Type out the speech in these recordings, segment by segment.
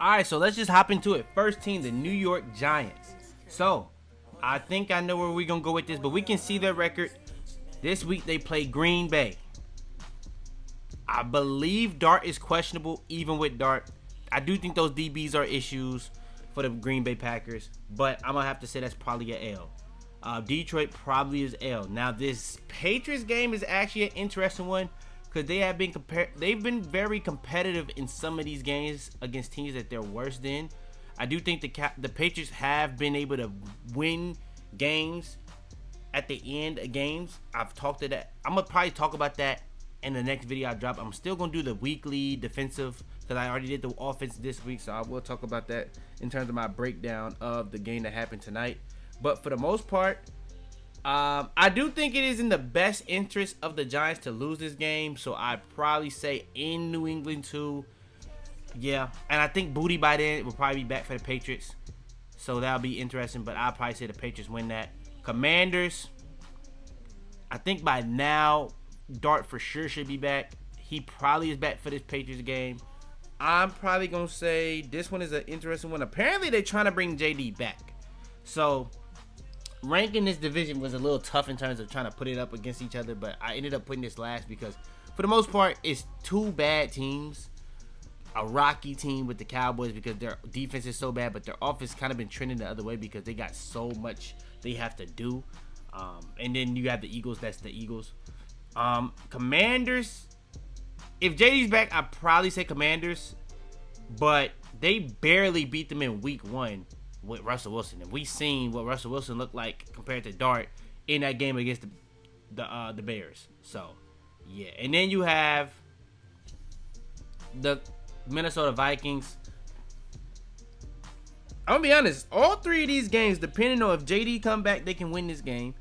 Alright, so let's just hop into it. First team, the New York Giants. So, I think I know where we're going to go with this, but we can see their record. This week they play Green Bay. I believe Dart is questionable, even with Dart. I do think those DBs are issues for the Green Bay Packers, but I'm going to have to say that's probably an L. Detroit probably is L. Now, this Patriots game is actually an interesting one because they've been very competitive in some of these games against teams that they're worse than. I do think the Patriots have been able to win games at the end of games. I've talked to that. I'm going to probably talk about that in the next video I drop. I'm still going to do the weekly defensive because I already did the offense this week, so I will talk about that in terms of my breakdown of the game that happened tonight. But for the most part, I do think it is in the best interest of the Giants to lose this game, so I'd probably say in New England too. Yeah, and I think Booty by then will probably be back for the Patriots, so that'll be interesting, but I'll probably say the Patriots win that. Commanders, I think by now Dart for sure should be back. He probably is back for this Patriots game. I'm probably going to say this one is an interesting one. Apparently they're trying to bring JD back, so ranking this division was a little tough in terms of trying to put it up against each other, but I ended up putting this last because for the most part it's two bad teams. A rocky team with the Cowboys because their defense is so bad, but their offense kind of been trending the other way because they got so much they have to do. And then you have the Eagles. That's the Eagles. Commanders, if JD's back, I'd probably say Commanders, but they barely beat them in week 1 with Russell Wilson, and we seen what Russell Wilson looked like compared to Dart in that game against the Bears. So yeah, and then you have the Minnesota Vikings. I'm gonna be honest, all three of these games, depending on if JD come back, they can win this game.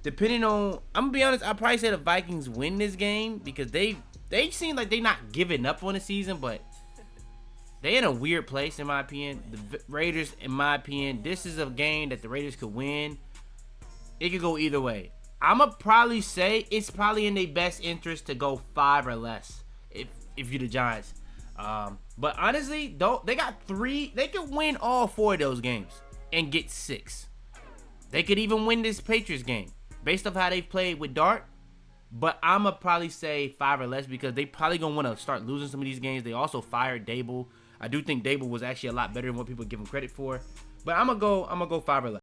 Depending on, I'm gonna be honest, I'd probably say the Vikings win this game because they seem like they not giving up on the season, but they in a weird place in my opinion. The Raiders, in my opinion, this is a game that the Raiders could win. It could go either way. I'ma probably say it's probably in their best interest to go 5 or less if you're the Giants. But honestly, they got 3. They could win all 4 of those games and get 6. They could even win this Patriots game based off how they've played with Dart. But I'ma probably say 5 or less because they probably gonna want to start losing some of these games. They also fired Dable. I do think Dable was actually a lot better than what people give him credit for. But I'm gonna go 5 or less.